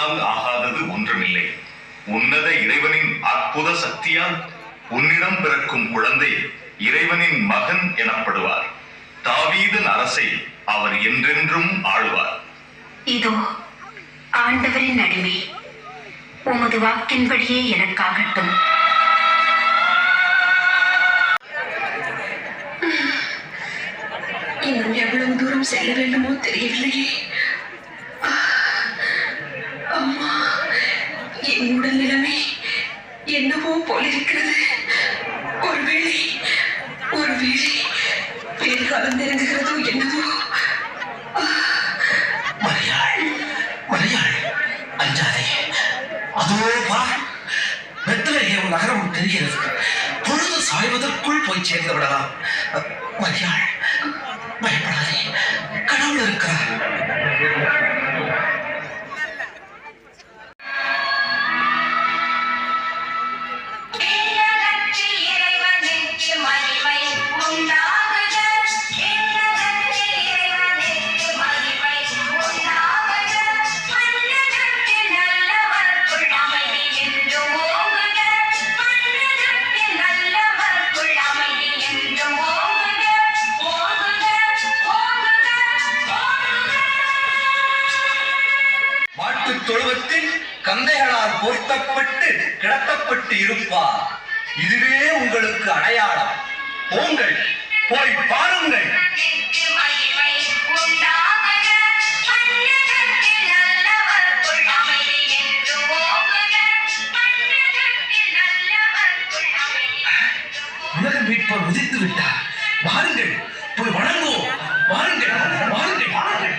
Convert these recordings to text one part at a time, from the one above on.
உன்னால் ஆகாதது ஒன்றுமில்லை. உன்னத இறைவனின் அற்புத சக்தியால் உன்னிடம் பிறக்கும் குழந்தை இறைவனின் மகன் எனப்படுவார். தாவீதின் அரசை அவர் என்றென்றும் ஆழ்வார். இதோ ஆண்டவரின் அடிமை, உமது வாக்கின்படியே எனக்காகட்டும். இன்னும் எவ்வளவு தூரம் செல்ல வேண்டுமோ தெரியவில்லையே. அம்மா, என் உடல் நிலைமை என்னவோ போலிருக்கிறது. ஒருவேளை பேர்காலம் நெருங்குகிறதோ என்னவோ. மரியாள், அஞ்சாதே. அதோ பார், பெத்லகேம் நகரம் தெரிகிறது. பொழுது சாய்வதற்குள் போய் சேர்ந்து விடலாம். மரியாள், பயப்படாதே, கடவுள் இருக்கிறார். தொழுவத்தில் கந்தைகளால் போர்த்தப்பட்டு கிடத்தப்பட்டு இருப்பார். இதுவே உங்களுக்கு அடையாளம். போங்கள், போய் பாருங்கள். உலக மீட்பர் உதித்து விட்டார். வாருங்கள், போய் வணங்குவோம். வாருங்கள், வாருங்கள், வாருங்கள்.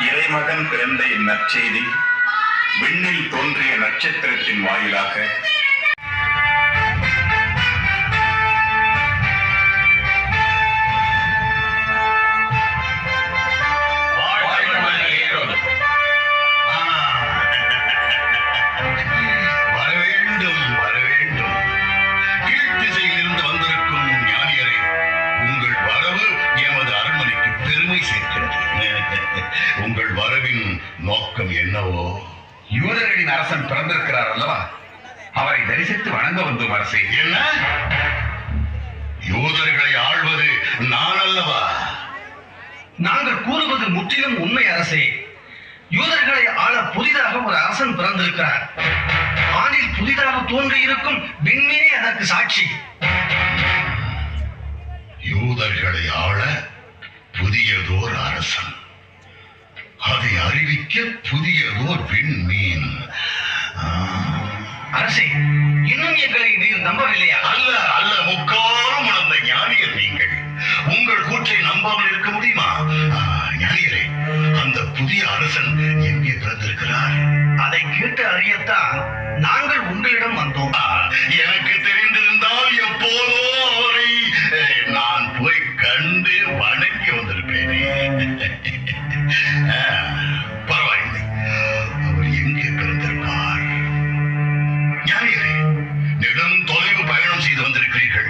இறைமகன் பிறந்த இந்நற்செய்தி விண்ணில் தோன்றிய நட்சத்திரத்தின் வாயிலாக உங்கள் வரவின் நோக்கம் என்னவோ? யூதர்களின் அரசன் பிறந்திருக்கிறார் அல்லவா, அவரை தரிசித்து வணங்க வந்தோம் அரசே. என்ன? யூதர்களை ஆள்வது நான் அல்லவா? நாங்கள் கூறுவது முற்றிலும் உண்மை அரசே. யூதர்களை ஆள புதிதாக ஒரு அரசன் பிறந்திருக்கிறார். ஆண்டில் புதிதாக தோன்றியிருக்கும் விண்மீனே அதற்கு சாட்சி. யூதர்களை ஆள புதியதோர் அரசன், அதை அறிவிக்க புதியதோர் விண்மீன். அரசே, இன்னும் எங்களை நீர் நம்பவில்லையா? அல்ல அல்ல, முக்காலம் உணர்ந்த ஞானியர் நீங்கள். உங்கள் கூற்றை நம்பாமல் இருக்க முடியுமா? ஞானியரே, அந்த புதிய அரசன் எங்கே பிறந்திருக்கிறார்? அதை கேட்டு அறியத்தான் நாங்கள் உங்களிடம் வந்தோம். எனக்கு தெரிந்திருந்தால் எப்போதோ அவரை நான் போய் கண்டு வணங்கி வந்திருப்பேனே. பரவாயில்லை, அவர் எங்கே பிறந்திருப்பார்? ஞானியரே, நெடும் தொலைவு பயணம் செய்து வந்திருக்கிறீர்கள்.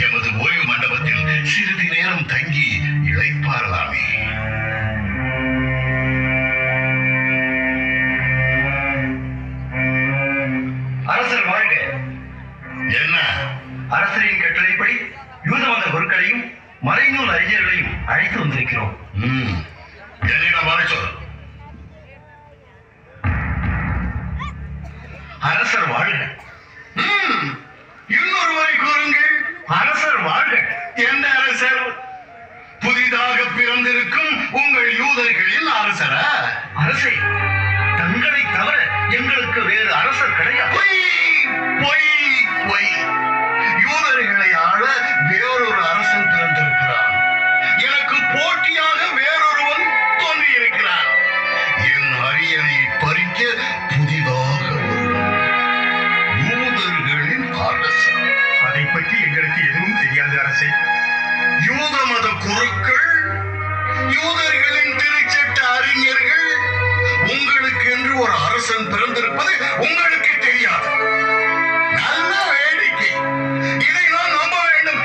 எமது ஓய்வு மண்டபத்தில் சிறிது நேரம் தங்கி இளைப்பாறலாமே. அரசர் வாழ்க. என்ன? அரசரின் கட்டளைப்படி யூத மத குருக்களையும் மறைநூல் அறிஞர்களையும் அழைத்து வந்திருக்கிறோம். என்னிடம் வர சொல். அரசர் வாழ்க. இன்னொருவரை கூறுங்கள். அரசர் வாழ்க. எந்த அரசர்? புதிதாக பிறந்திருக்கும் உங்கள் யூதர்களின் அரசரா? அரசே, தங்களை தவிர எங்களுக்கு வேறு அரசர் கிடையாது. பொய், பொய், பொய். யூதர்களை ஆள வேறொரு அரசன் பிறந்திருக்கிறான். எனக்கு போட்டியாக வேறொருவன் தோன்றியிருக்கிறான். என் அரியணை பறிக்க புதிதாக ஒருவன். யூதர்களின் அரசன். அதை பற்றி எங்களுக்கு எதுவும் தெரியாது அரசே. யூத மத குருக்கள், யூதர்களின் திருச்சட்ட அறிஞர்கள், உங்களுக்கு என்று ஒரு அரசன் பிறந்திருப்பது உங்களுக்கு தெரியாது. நல்ல வேடிக்கை. இதை நான் நம்ப வேண்டும்.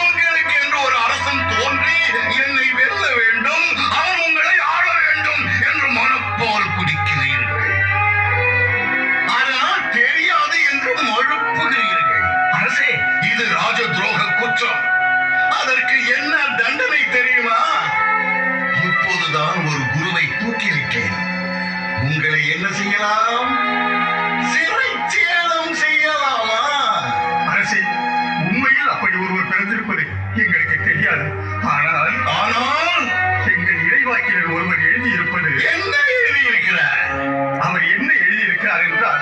உங்களுக்கு என்று ஒரு அரசன் தோன்றி என்னை வெல்ல வேண்டும், அவன் உங்களை ஆள வேண்டும் என்று மனப்பால் குடிக்கிறீர்கள். ஆனால் தெரியாது என்று மழுப்புகிறீர்கள். அரசே, இது ராஜ துரோக குற்றம். அதற்கு என்ன தண்டனை தெரியுமா? இப்போதுதான் ஒரு குருவை தூக்கிவிட்டேன். உங்களை என்ன செய்யலாம்? சிறைச்சேதம் செய்யலாமா? அரசே, உண்மையில் அப்படி ஒருவர் பிறந்திருப்பது எங்களுக்கு தெரியாது. ஆனால் எங்கள் இறைவாக்கினர் ஒருவர் எழுதியிருப்பது. என்ன எழுதியிருக்கிறார்? அவர் என்ன எழுதியிருக்கிறார் என்றால்,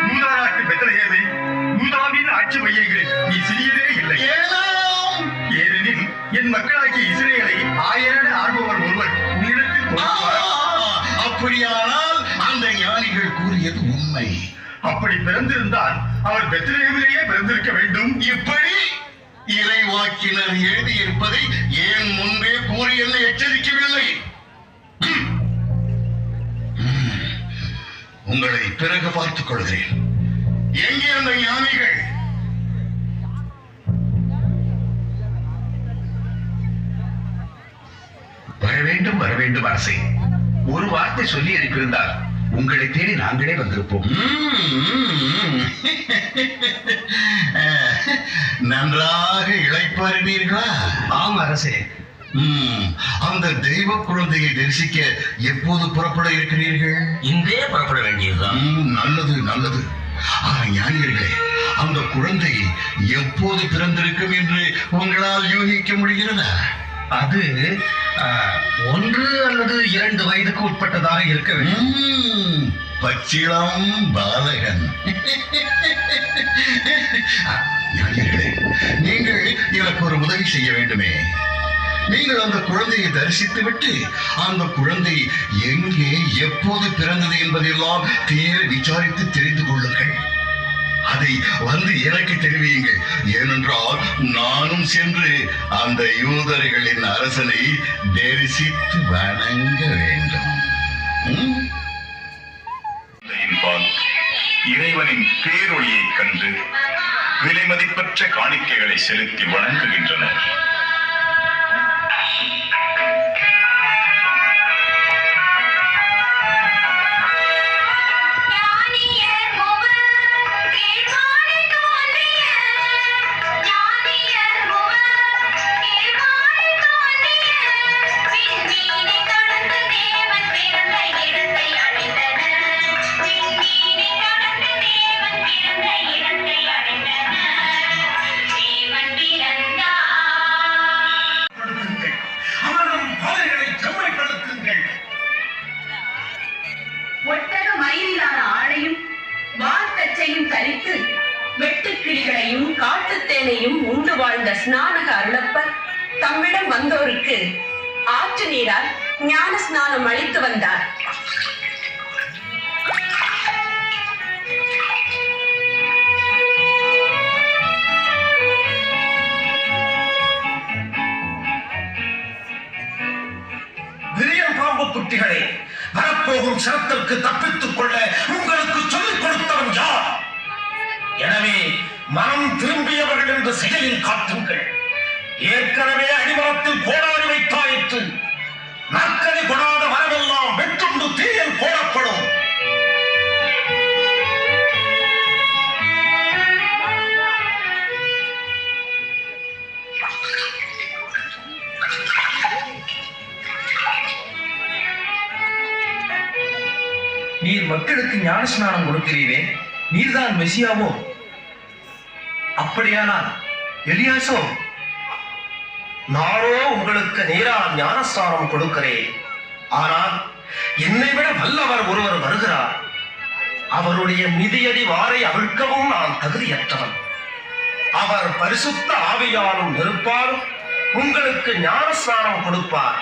யூதா நாட்டு பெத்லகேமே, யூதாவின் ஆட்சி மையங்களில் நீ சிறியதே இல்லை. ஏனெனில் என் மக்களாகிய இஸ்ரேலை ஆயரென ஆள்பவர் ஒருவர் உன்னிடத்தில் தோன்றுவார். அப்படியானால் அந்த ஞானிகள் கூறியது உண்மை. அப்படி பிறந்திருந்தால் அவர் பெத்லகேமிலேயே பிறந்திருக்க வேண்டும். இப்படி இறைவாக்கினர் எழுதியிருப்பதை ஏன் முன்பே கூறி என்னை எச்சரிக்கவில்லை? உங்களை பிறகு பார்த்துக் கொள்கிறேன். எங்கே அந்த ஞானிகள்? வர வேண்டும் அரசே. ஒரு வார்த்தை சொல்லி அனுப்பியிருந்தால் உங்களை தேடி நாங்களே வந்திருப்போம். நன்றாக இளைப்பாறினீர்களா? ஆம் அரசே. அந்த தெய்வ குழந்தையை தரிசிக்க எப்போது புறப்பட இருக்கிறீர்கள்? இன்றே புறப்பட வேண்டியதுதான். நல்லது, நல்லது. ஞானியர்களே, அந்த குழந்தை எப்போது பிறந்திருக்கும் என்று உங்களால் யூகிக்க முடிகிறதா? அது 1 அல்லது 2 வயதுக்கு உட்பட்டதாக இருக்க வேண்டும். பச்சிளம் பாலகன். ஞானியர்களே, நீங்கள் எனக்கு ஒரு உதவி செய்ய வேண்டுமே. நீங்கள் அந்த குழந்தையை தரிசித்து விட்டு அந்த குழந்தை எங்கே எப்போது பிறந்தது என்பதெல்லாம் தீர விசாரித்து தெரிந்து கொள்ளுங்கள். அதை வந்து எனக்கு தெரிவியுங்கள். ஏனென்றால் நானும் சென்று அந்த யூதர்களின் அரசனை தரிசித்து வணங்க வேண்டும். இறைவனின் பேரொளியைக் கண்டு விலைமதிப்பற்ற காணிக்கைகளை செலுத்தி வணங்குகின்றனர். தேவன் பிறந்தார். கிளிகளையும் காட்டுத்தேனையும் உண்டு வாழ்ந்த ஸ்நானக அருளப்பர் தம்மிடம் வந்தோருக்கு ஆற்று நீரால் ஞான ஸ்நானம் அளித்து வந்தார். விரியன் பாம்பு குட்டிகளே, வரப்போகும் சிரத்திற்கு தப்பித்துக் கொள்ள உங்களுக்கு சொல்லிக் கொடுத்தவன் யார்? எனவே மனம் திரும்பியவர்கள் என்ற செயலில் காட்டுங்கள். ஏற்கனவே அடிமரத்தில் கோடாரி வைத்தாயிற்று. நற்கனி கொடாத மரமெல்லாம் வெட்டுண்டு தீயில் போடப்படும். நீர் மக்களுக்கு ஞான ஸ்நானம் கொடுக்கிறீரே, நீர்தான் மெசியாவோ? அப்படியானால் எலியாசோ? நானோ உங்களுக்கு நேரால் ஞானஸ்தானம் கொடுக்கிறேன். ஆனால் என்னை விட வல்லவர் ஒருவர் வருகிறார். அவருடைய மிதியடி வாரை அவிழ்க்கவும் நான் தகுதியற்றவன். அவர் பரிசுத்த ஆவியாலும் நெருப்பாலும் உங்களுக்கு ஞானஸ்தானம் கொடுப்பார்.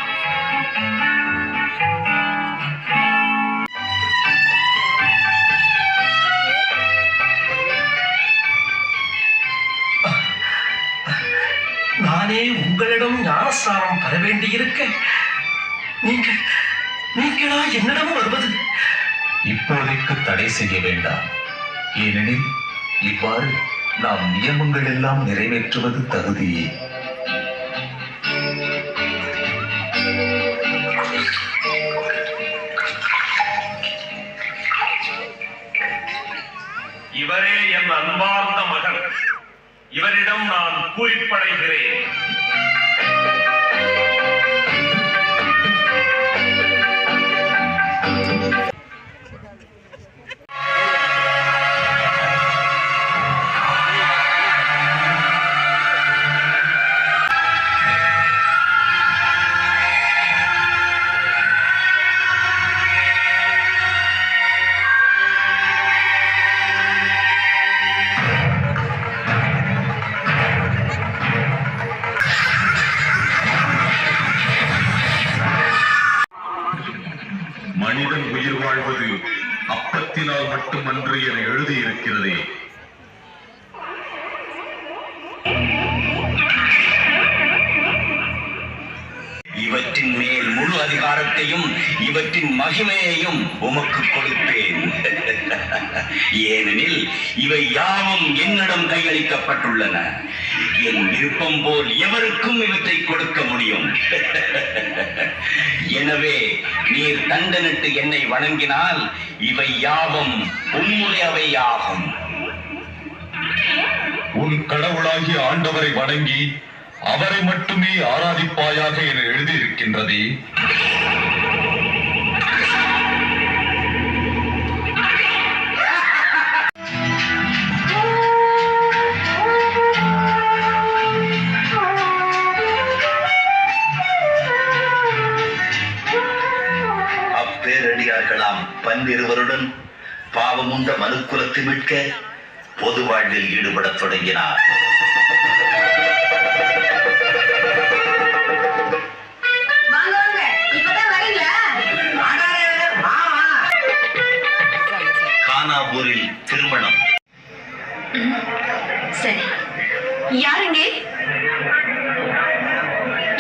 நானே உங்களிடம் ஞானஸ்தானம் பெற வேண்டியிருக்க நீங்களா என்னிடம் வருவது? இப்போதைக்கு தடை செய்ய வேண்டாம். ஏனெனில் இவ்வாறு நாம் நியமங்கள் எல்லாம் நிறைவேற்றுவது தகுதியே. இவரே என் அன்பார்ந்த மகன். இவரிடம் நான் பூரிப்படைகிறேன். மனிதன் உயிர் வாழ்வது அப்பத்தினால் மட்டுமன்று என எழுதியிருக்கிறதே. இவற்றின் மேல் முழு அதிகாரத்தையும் இவற்றின் மகிமையையும் உமக்கு கொடுப்பேன். ஏனெனில் இவை யாவும் என்னிடம் கையளிக்கப்பட்டுள்ளன. என் விருப்பம் போல் எவருக்கும் இவற்றை கொடுக்க முடியும். எனவே நீர் தண்டனிட்டு என்னை வணங்கினால் இவை யாவும் உம்முடையவை ஆகும். உன் கடவுளாகிய ஆண்டவரை வணங்கி அவரை மட்டுமே ஆராதிப்பாயாக என எழுதியிருக்கின்றதே. அப்பேரடியார்களாம் பன்னிருவருடன் பாவமுண்ட மனுக்குலத்தை மீட்க பொது வாழ்வில் ஈடுபடத் தொடங்கினார். கானாபூரில் திருமணம். சரி, யாருங்க?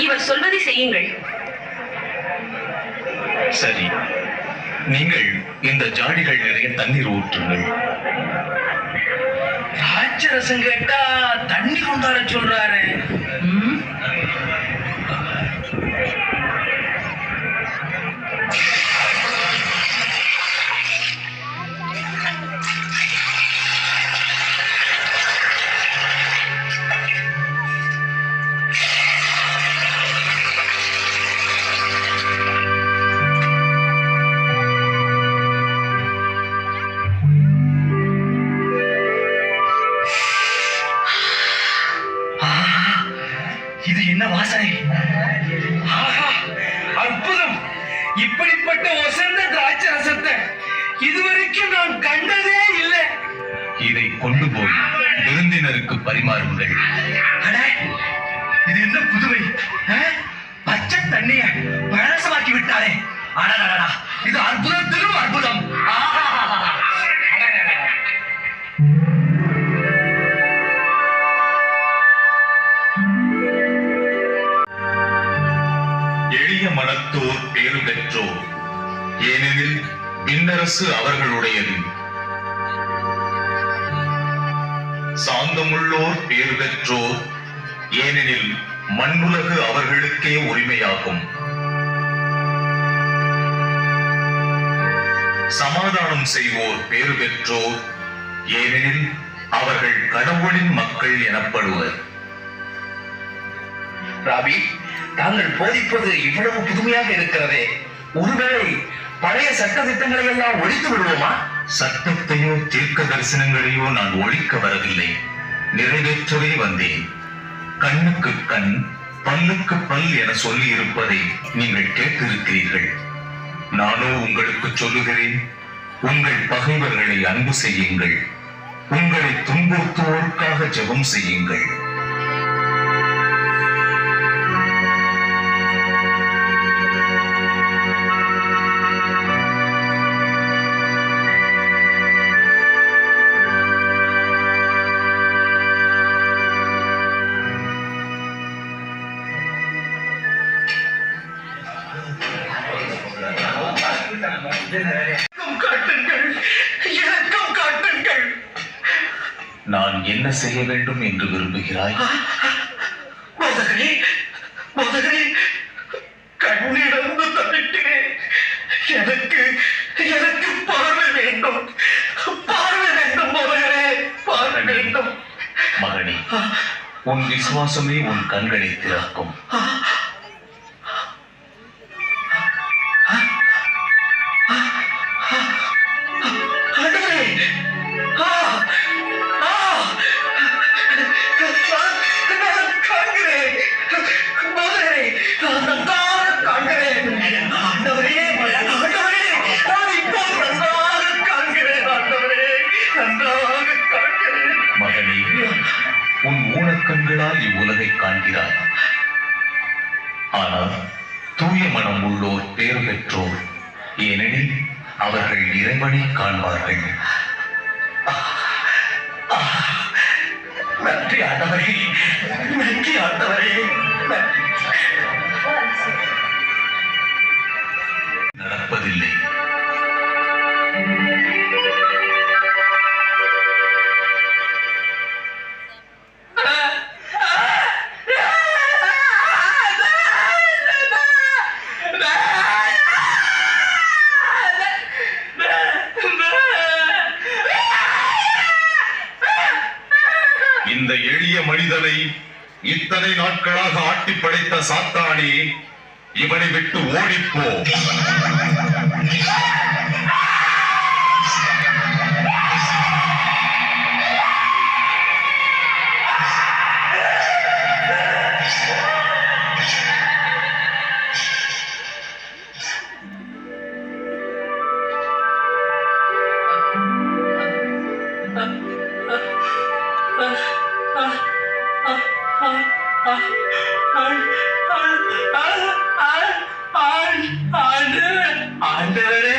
இவர் சொல்வதை செய்யுங்கள். சரி, நீங்கள் இந்த ஜாடிகள் நிறைய தண்ணீர் ஊற்றுங்கள். ராட்சரசம் கேட்டா தண்ணி கொண்டாட சொல்றாரு. இது என்ன வாசனை! அற்புதம்! இப்படிப்பட்ட ஒசந்த திராட்சை ரசத்தை இதுவரைக்கும் நான் கண்டதே இல்லை. இதை கொண்டு போய் விருந்தினருக்கு பரிமாறுங்கள். இது என்ன புதுமை? பச்சை தண்ணிய பழசமாக்கி விட்டாரே. அடடடா, இது அற்புதத்திலும் அற்புதம். எளிய மனத்தோர் பேறு பெற்றோர், ஏனெனில் விண்ணரசு அவர்களுடையது. சாந்தமுள்ளோர் பேறு பெற்றோர், ஏனெனில் மண்ணுலகு அவர்களுக்கே உரிமையாகும். சமாதானம் செய்வோர் பேறு பெற்றோர், ஏனெனில் அவர்கள் கடவுளின் மக்கள் எனப்படுவர். ராபி, தாங்கள் போதிப்பது இவ்வளவு புதுமையாக இருக்கிறதே. ஒருவேளை பழைய சட்ட திட்டங்களை எல்லாம் ஒழித்து விடுவோமா? சட்டத்தையோ தீர்க்க தரிசனங்களையோ நான் ஒழிக்க வரவில்லை, நிறைவேற்றவே வந்தேன். கண்ணுக்கு கண், பல்லுக்கு பல் என சொல்லி இருப்பதை நீங்கள் கேட்டிருக்கிறீர்கள். நானோ உங்களுக்கு சொல்லுகிறேன், உங்கள் பகைவர்களை அன்பு செய்யுங்கள், உங்களை துன்புறுத்துவோருக்காக ஜெபம் செய்யுங்கள். எனக்கும் காட்டுங்கள். நான் என்ன செய்ய வேண்டும் என்று விரும்புகிறாய்? மோதகரே, மோதகரே, கண்ணிடந்து தவிக்கிறேன். எனக்கு எனக்கு பார்வை வேண்டும், பார்வை வேண்டும் மோதகரே, பார்வை வேண்டும். மகனே, உன் விசுவாசமே உன் கண்களை திறக்கும். மகனே, உன் ஊனக்கண்களால் இவ்வுலகை காண்கிறாய். ஆனால் தூய மனம் உள்ளோர் பேறு பெற்றோர், ஏனெனில் அவர்கள் இறைவனை காண்பார்கள். நன்றி ஆண்டவரே, நன்றி ஆண்டவரே. நடப்பதில்லை. இந்த எளிய மனிதனை இத்தனை நாட்களாக ஆட்டி படைத்த சாத்தானே, இவனை விட்டு ஓடிப்போ. ஆண்டவரே,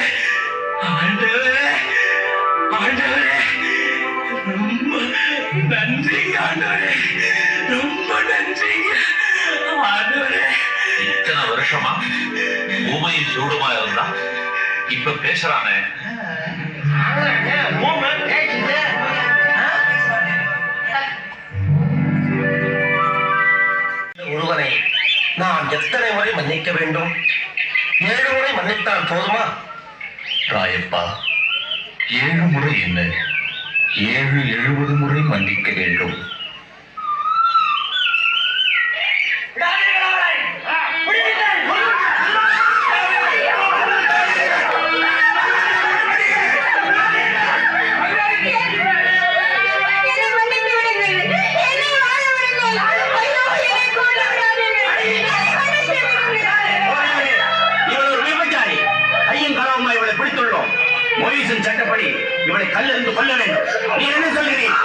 ஆண்டவரே, ஆண்டவரே, ரொம்ப நன்றிங்க ஆண்டவரே, ரொம்ப நன்றிங்க ஆண்டவரே. இத்தனை வருஷமா பூமியின் சூடுமா இருந்தா இப்ப பேசுறானே. ஒருவனை நான் எத்தனை முறை மன்னிக்க வேண்டும்? 7 முறை மன்னித்தால் போதுமா? ராயப்பா, 7 முறை என்ன, 70 முறை மன்னிக்க வேண்டும். மொய்சின் சட்டப்படி இவளை கல்லெறிந்து கொல்ல வேண்டும். நீ என்ன சொல்கிறீர்?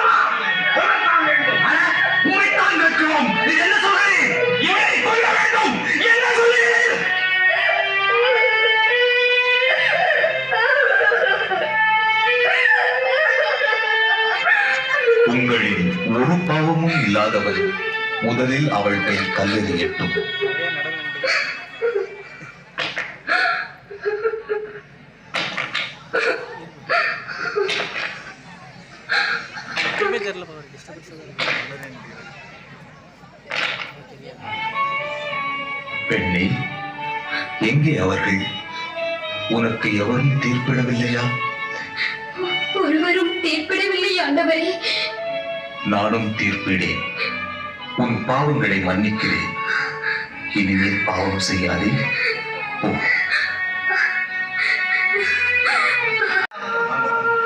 அவளில் ஒரு பாவமும் இல்லாதவள் முதலில் அவள் மேல் கல்லெறியட்டும். பெண்ணே, எங்கே அவர்கள்? உனக்கு எவரும் தீர்ப்பிடவில்லையா? ஒருவரும் தீர்ப்பிடவில்லை ஆண்டவரே. நானும் தீர்ப்பிடேன். உன் பாவங்களை மன்னிக்கிறேன். இனிமேல் பாவம் செய்யாதே. போ.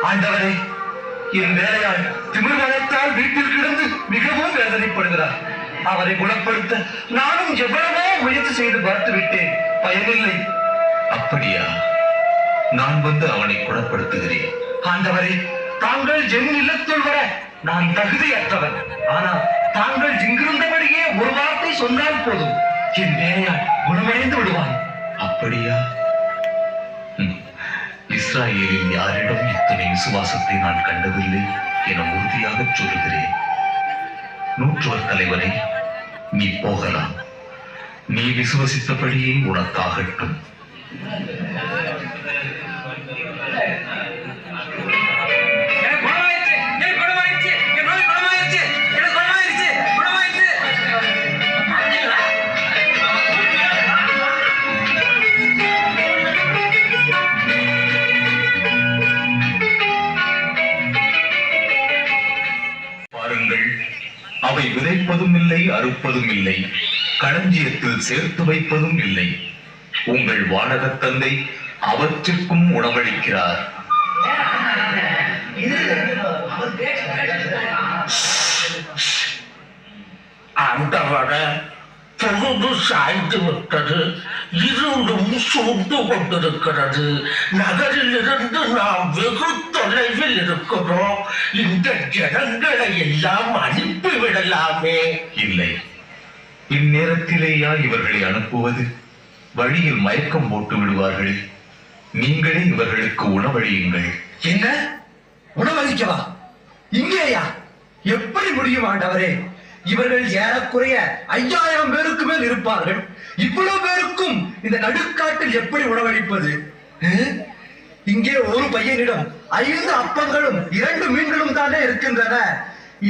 ஆண்டவரே, என் வேலையால் திமிர்வனத்தால் வீட்டில் கிடந்து மிகவும் வேதனைப்படுகிறார். அவரை குணப்படுத்த நானும் எவ்வளவோ முயற்சி செய்து பார்த்து விட்டேன், பயனில்லை. அப்படியா? நான் வந்து அவனை குணப்படுத்துகிறேன். ஆண்டவரே, தாங்கள் என் இல்லத்துள் வர நான் தகுதியற்றவன். ஆனால் தாங்கள் இங்கிருந்தபடியே ஒரு வார்த்தை சொன்னால் போதும், என் வேலையால் குணமடைந்து விடுவான். அப்படியா? இஸ்ராயேலில் யாரிடம் இத்தனை விசுவாசத்தை நான் கண்டதில்லை என உறுதியாக சொல்லுகிறேன். நூற்றுவர் தலைவரை, நீ போகலாம். நீ விசுவசித்தபடியே உனக்காகட்டும். அவை விதைப்பதும் இல்லை, அறுப்பதும் இல்லை, களஞ்சியத்தில் சேர்த்து வைப்பதும் இல்லை. உங்கள் வானகத் தந்தை அவற்றிற்கும் உணவளிக்கிறார். ஆண்டவரே, பொழுது சாய்ந்து விட்டது, இருளும் சூழ்ந்து கொண்டிருக்கிறது. நகரில் இருந்து நாம் வெகு தொலைவில் இருக்கிறோம். இந்த ஜனங்களை எல்லாம் அனுப்பிவிடலாமே. இல்லை, இந்நேரத்திலேயா இவர்களை அனுப்புவது? வழியில் மயக்கம் போட்டு விடுவார்கள். நீங்களே இவர்களுக்கு உணவளியுங்கள். என்ன, உணவளிக்கவா? இங்கேயா? எப்படி முடியும் ஆண்டவரே? இவர்கள் ஏறக்குறைய 5000 பேருக்கு மேல் இருப்பார்கள். இவ்வளவு பேருக்கும் இந்த நடுக்காட்டில் எப்படி உணவளிப்பது? இங்கே ஒரு பையனிடம் 5 அப்பங்களும் 2 மீன்களும் தானே இருக்கின்றன.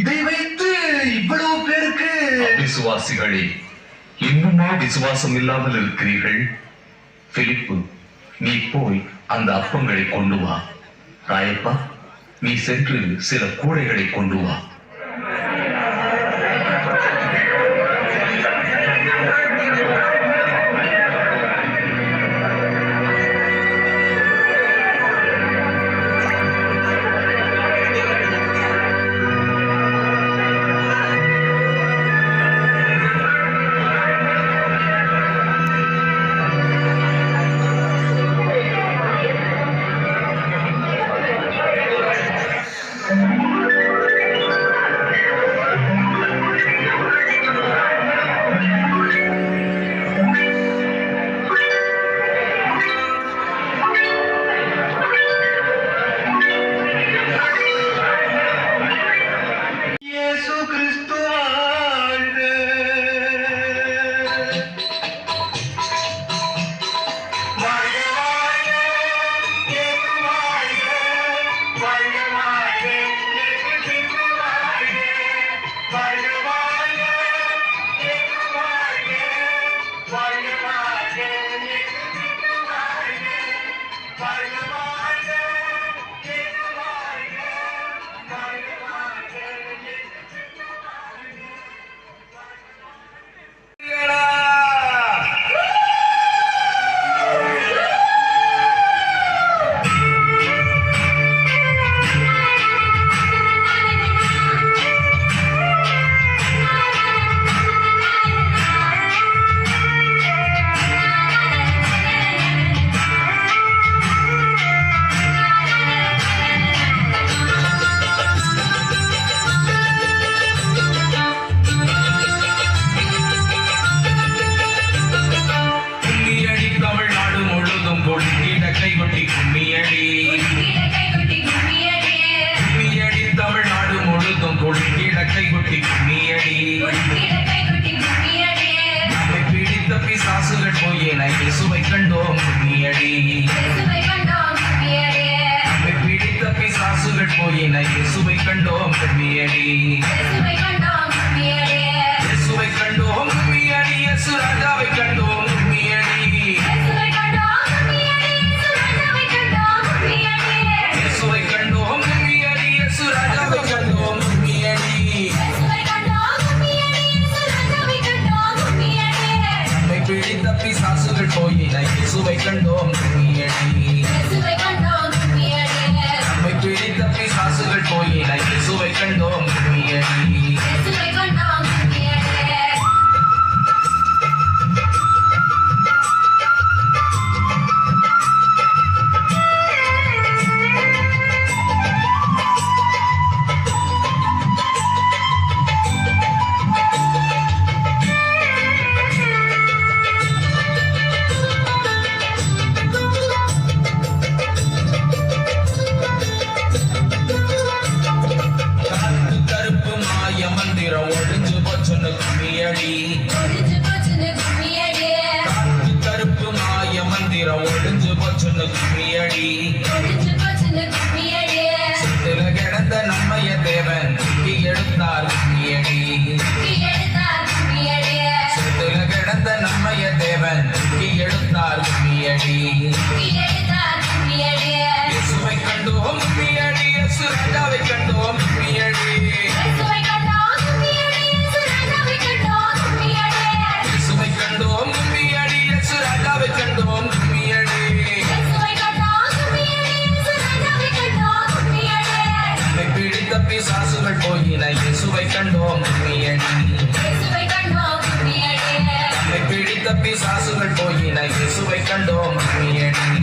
இதை வைத்து இவ்வளவு பேருக்கு? விசுவாசிகளே, இன்னுமா விசுவாசம் இல்லாமல் இருக்கிறீர்கள்? பிலிப்பு, நீ போய் அந்த அப்பங்களை கொண்டு வா. ராயப்பா, நீ சென்று சில கூடைகளை கொண்டு வா. கை குட்டி கும்மியடி நம்மை பிடித்த பிசாசுகள் போய் இயேசுவை கண்டோம் கும்மியடி நம்மை பிடித்த பிசாசுகள் போய் இயேசுவை கண்டோம் கும்மியடி இயேசுவை கண்டோம் கும்மியடி இயேசு ராஜாவை கண்டோம் கும்மியடி இயேசுவை கண்டோம் கும்மியடி இயேசு ராஜாவை கண்டோம் கும்மியடி நம்மை பிடித்த பிசாசுகள் போய் இயேசுவை கண்டோம் கும்மியடி நம்மை பிடித்த பிசாசுகள் போய் இயேசுவை கண்டோம் கும்மியடி கருப்பு மாய மந்திரம் ஒழிஞ்சு போச்சுன்னு கும்மியடி கருப்பு மாய மந்திரம் ஒழிஞ்சு போச்சுன்னு கும்மியடி சுத்துல கிடந்த நம்மைய தேவன் தூக்கி எடுத்தார் கும்மியடி சுத்துல கிடந்த நம்மைய தேவன் தூக்கி எடுத்தார் கும்மியடி இயேசுவை கண்டோம் கும்மியடி இயேசு ராஜாவை கண்டோம் கும்மியடி இயேசுவை கண்டோம் கும்மியடி இயேசு ராஜாவை கண்டோம் கும்மியடி நம்மை பிடித்த பிசாசுகள் போயின இயேசுவை கண்டோம் கும்மியடி நம்மை பிடித்த பிசாசுகள் போயின இயேசுவை கண்டோம் கும்மியடி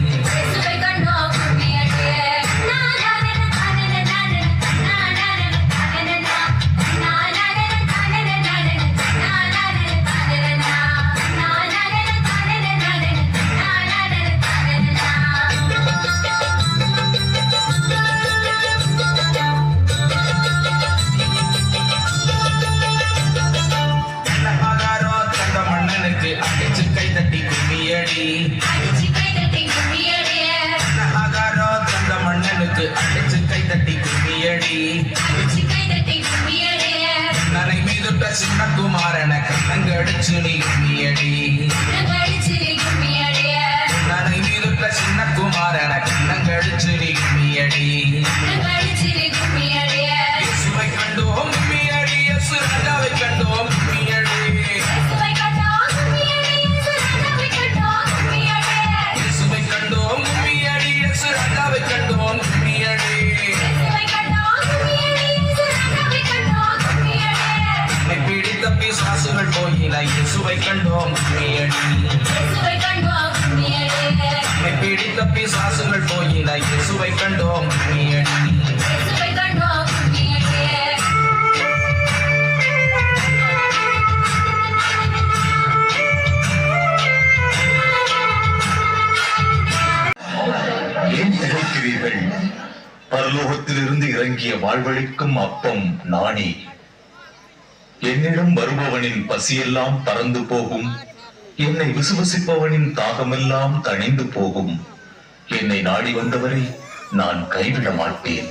அடிச்சு கை தட்டி கும்மியடி நகாரோ தந்த மன்னனுக்கு அடிச்சு கை தட்டி கும்மியடி நனை மீதுட்ட சின்ன குமாரன கண்ணங்க அடிச்சு நீ கும்மியடி நனை மீதுட்ட சின்ன குமாரன கண்ணங்க அடிச்சு நீ கும்மியடி இயேசுவை கண்டோம் கும்மியடி இயேசு ராஜாவை கண்டோம் கும்மியடி இயேசுவை கண்டோம் கும்மியடி இயேசு ராஜாவை கண்டோம் கும்மியடி நம்மை பிடித்த பிசாசுகள் போயின இயேசுவை கண்டோம் கும்மியடி நம்மை பிடித்த பிசாசுகள் போயின இயேசுவை கண்டோம் கும்மியடி ஏன் திகைக்கிறீர்கள்? பரலோகத்திலிருந்து இறங்கிய வாழ்வழிக்கும் அப்பம் நானே. என்னிடம் வருபவனின் பசியெல்லாம் பறந்து போகும், என்னை விசுவசிப்பவனின் தாகமெல்லாம் தணிந்து போகும். என்னை நாடி வந்தவரை நான் கைவிட மாட்டேன்.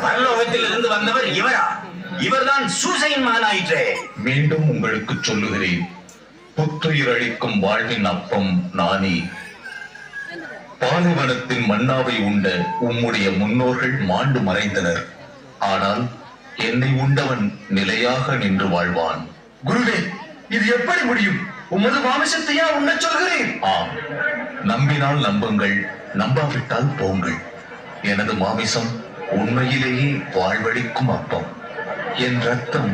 பரலோகத்தில் இருந்து வந்தவர் இவரா? இவர்தான் சூசையின் மகனாயிற்றே. மீண்டும் உங்களுக்கு சொல்லுகிறேன், புத்துயிர் அளிக்கும் வாழ்வின் அப்பம் நானே. பாலைவனத்தின் மன்னாவை உண்ட உம்முடைய முன்னோர்கள் மாண்டு மறைந்தனர். ஆனால் என்னை உண்டவன் நிலையாக நின்று வாழ்வான். குருவே, இது எப்படி முடியும்? உமது மாமிசத்தையா உண்ணச் சொல்கிறேன்? ஆம், நம்பினால் நம்புங்கள், நம்பாவிட்டால் போங்கள். எனது மாமிசம் உண்மையிலேயே வாழ்வளிக்கும் அப்பம், என் ரத்தம்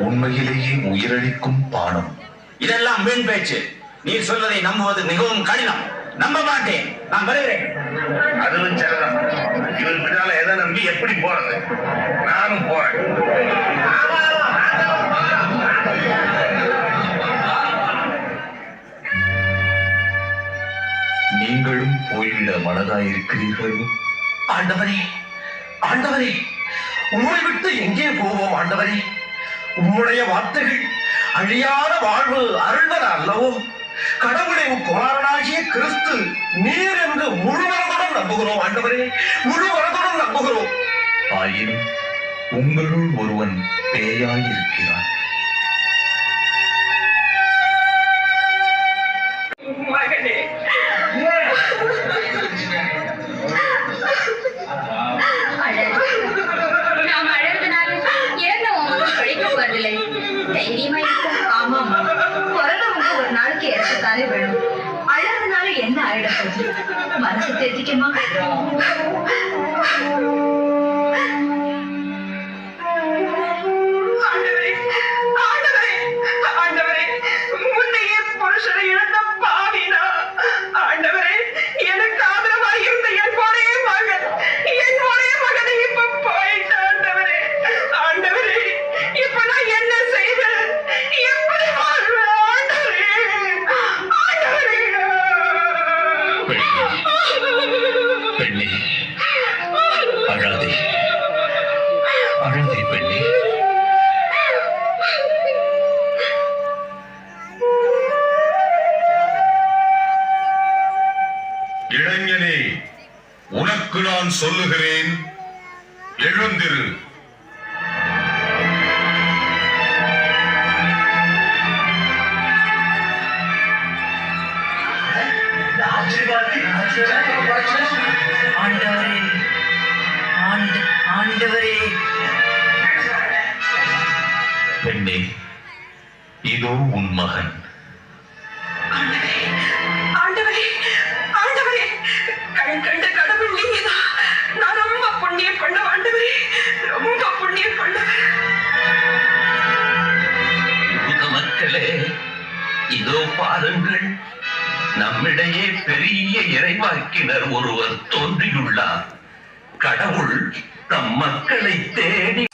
உண்மையிலேயே உயிரளிக்கும் பானம். இதெல்லாம் வீண் பேச்சு. நீர் சொல்வதை நம்புவது மிகவும் கடினம். நம்ப மாட்டேன். நான் வருகிறேன். அதுவும் சரிதான். இவன் பின்னால எதை நம்பி எப்படி போறது? நானும் போறேன். நீங்களும் போய்விட மனதாயிருக்கிறீர்கள். ஆண்டவரே, ஆண்டவரே, உம்மை விட்டு எங்கே போவோம் ஆண்டவரே? உம்முடைய வார்த்தைகள் அழியாத வாழ்வு அருள்வர அல்லவோ? கடவுளின் குமாரனாகிய கிறிஸ்து நீர் என்று முழு மனதுடன் நம்புகிறோம் ஆண்டவரே, முழு மனதுடன் நம்புகிறோம். ஆயினும் உங்களுள் ஒருவன் பேயாயிருக்கிறான். மகனே, நாம் அழகுனால இறந்த உங்களுக்கு பிழைக்க போறதில்லை. தைரியமா இருக்க. ஆமாமா, பிறந்தவங்க ஒரு நாளைக்கு இறக்கத்தானே வேணும். அழகுனால என்ன ஆயிடப்போகுது? மனசு தெரிஞ்சிக்கமா? ஆண்டவரே, ஆண்டவரே, ஆண்டவரே, முன்னையே புருஷனை இழந்த பாவினா, ஆண்டவரே, எனக்கு ஆதரவா இருந்த என் ஒரே மகனை இப்ப போயிட்ட ஆண்டவரே. ஆண்டவரே, இப்ப நான் என்ன செய்வேன்? எப்படி வாழ்வேன்? ஆண்டவரே, ஆண்டவரே. பெண்ணே, அழாதே, அழாதே பெண்ணே. இளைஞனே, உனக்கு நான் சொல்லுகிறேன், எழுந்திரு. ஆண்டவரே, ஆண்டவரே. பெண்ணே, இதோ உன் மகன். ஆண்டவரே, ஆண்டவரே, கண் கண்ட கடவுள் நீங்கதான். நான் ரொம்ப புண்ணியம் பண்ண ஆண்டவரே, ரொம்ப புண்ணியம் பண்ணவன். மக்களே, இதோ பாருங்கள், நம்மிடையே பெரிய இறைவாக்கினர் ஒருவர் தோன்றியுள்ளார். கடவுள் தம் மக்களை தேடி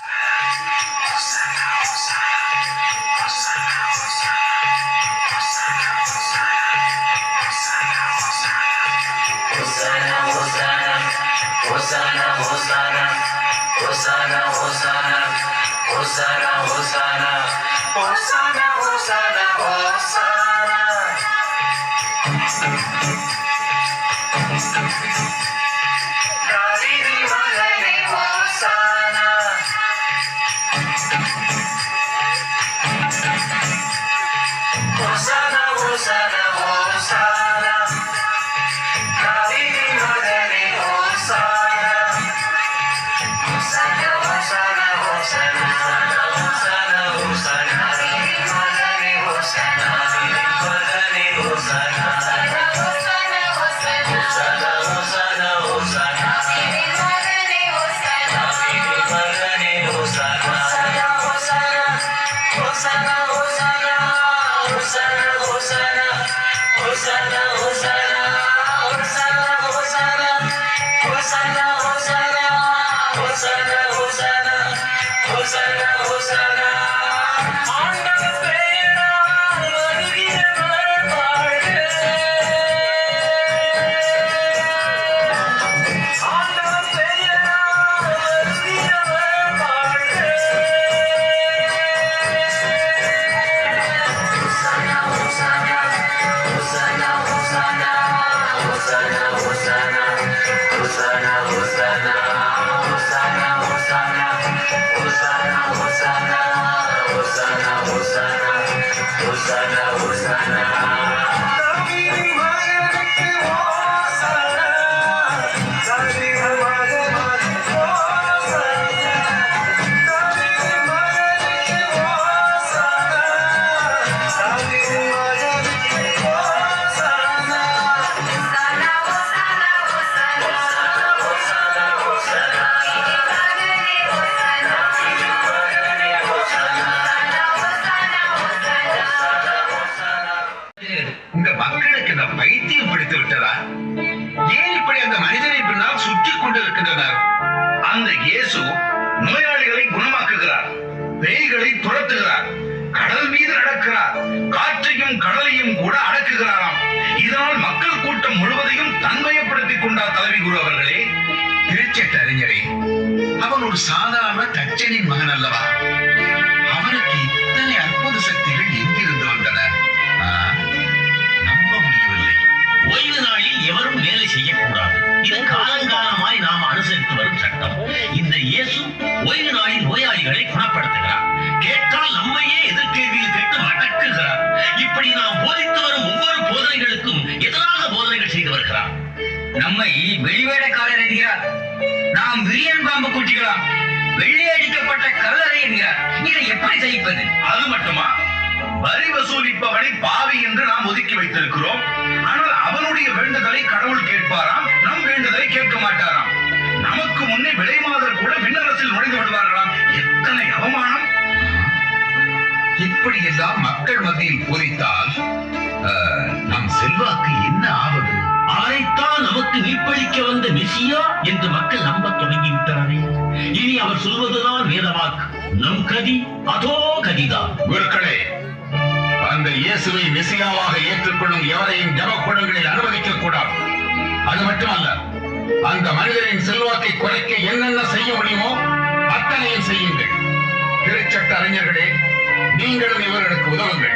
இந்த மக்களுக்கு இந்த பைத்தியம் பிடித்து விட்டதா? ஏன் இப்படி அந்த மனிதனை பின்னால் சுற்றி கொண்டிருக்கின்றனர்? அந்த இயேசு நோயாளிகளை குணமாக்குகிறார், பேய்களை துரத்துகிறார், கடல் மீது நடக்கிறார், காற்றையும் கடலையும் கூட அடக்குகிறாராம். இதனால் மக்கள் கூட்டம் முழுவதையும் தன்மயப்படுத்திக் கொண்டார் தலைவி குரு அவர்களே. திருச்செட்டறிஞரே, அவன் ஒரு சாதாரண தச்சனின் மகன் அல்லவா? அவனுக்கு இத்தனை அற்புத சக்திகள் எங்கிருந்து வந்தன? நம்ப முடியவில்லை. ஓய்வு நாளில் எவரும் வேலை செய்யக்கூடாது. இது காலங்காலமாய் நாம் அனுசரித்து வரும் சட்டம். இந்த இயேசு ஓய்வு நாளில் நோயாளிகளை குணப்படுத்துகிறார். கேட்டால் நம்மையே எதிர்கேள்வியில் கேட்டு மடக்குகிறார். இப்படி நாம் போதித்து வரும் ஒவ்வொரு போதனைகளுக்கும் எதிராக போதனைகள் செய்து வருகிறார். நம்மை வெளிவேடக்காரர் என்கிறார். நாம் விரியன் பாம்பு குட்டிகளாம். வெள்ளை அடிக்கப்பட்ட கல்லறை என்கிறார். இதை எப்படி சகிப்பது? அது மட்டுமா? வரி வசூலிப்பவனை பாவி என்று நாம் ஒதுக்கி வைத்திருக்கிறோம். ஆனால் அவனுடைய வேண்டுதலை கடவுள் கேட்பாராம், நம் வேண்டுதலை கேட்க மாட்டாராம். நமக்கு முன்னே விலைமாதர் கூட விண்ணரசில் நுழைந்து விடுவார்களாம். எத்தனை அவமானம்! இப்படியெல்லாம் மக்கள் மத்தியில் போதித்தால் நம் செல்வாக்கு என்ன ஆவது? அவரைத்தான் நமக்கு மீட்பளிக்க வந்த மெசியா என்று மக்கள் நம்பத் தொடங்கிவிட்டாரே. இனி அவர் சொல்வதுதான் வேதவாக்கு. நம் கதி அதோ கதிதான். குருக்களே, அந்த இயேசுவை மெசியாவாக ஏற்றுக்கொள்ளும் எவரையும் ஜபக்குளங்களில் அனுமதிக்க கூடாது. அது மட்டுமல்ல, அந்த மனிதரின் செல்வாக்கை குறைக்க என்னென்ன செய்ய முடியுமோ அத்தனையும் செய்யுங்கள். திருச்சட்ட அறிஞர்களே, நீங்களும் இவர்களுக்கு உதவுங்கள்.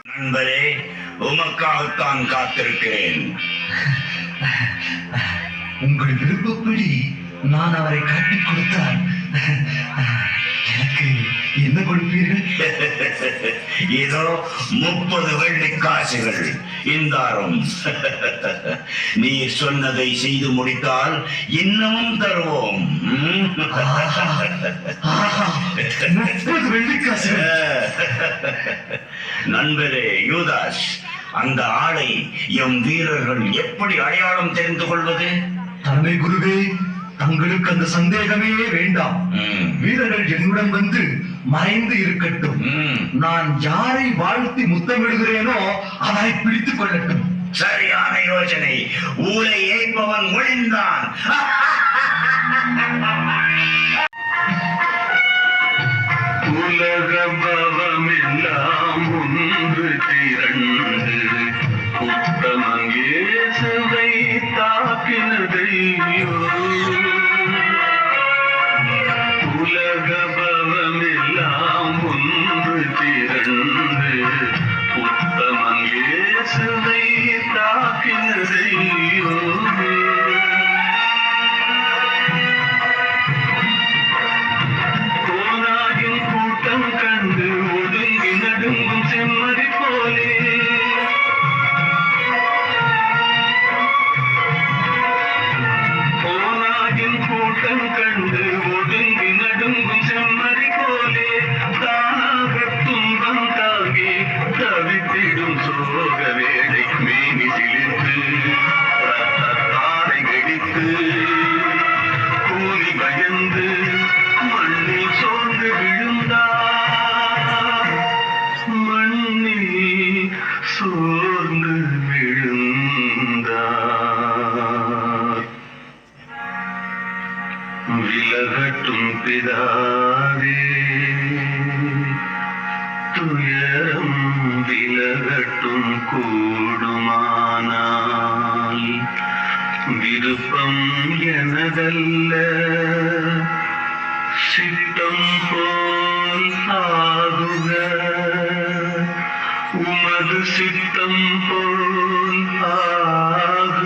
நண்பரே, உமக்காகத்தான் காத்திருக்கிறேன். உங்கள் விருப்பப்படி நான் அவரை காட்டிக் கொடுத்தால் எனக்கு என்ன கொடுப்பீர்கள்? இதோ 30 வெள்ளி காசுகள் இந்தாரும். நீ சொன்னதை செய்து முடித்தால் இன்னமும் தருவோம். 30 வெள்ளிக்காசுகள். நண்பரே யூதாஸ், அந்த ஆளை எம் வீரர்கள் எப்படி அடையாளம் தெரிந்து கொள்வது? தலைமை குருவே, தங்களுக்கு அந்த சந்தேகமே வேண்டாம். வீரர்கள் என்னுடன் வந்து மறைந்து இருக்கட்டும். நான் யாரை வாழ்த்தி முத்தமிடுகிறேனோ அவரை பிடித்துக் கொள்ளட்டும். சரியான யோசனை. ஊரை ஏய்ப்பவன் ஒழிந்தான். உலக பவமெல்லாம் ஒன்று திரண்டு புத்தமன் இயேசுவை தாக்கினதையோ. உலக பவமெல்லாம் விழித்திடும் சோக வேளை மேனி சிலிர்த்து ரத்தத்தாரை வெடித்து கூலி பயந்து மண்ணில் சோர்ந்து விழுந்தார் மண்ணில் சோர்ந்து விழுந்தார் விலகட்டும் பிதாவே துயரம் விலகட்டும் கூடுமானால் விருப்பம் எனதல்ல சித்தம் போல் ஆகுக உமது சித்தம் போல் ஆகுக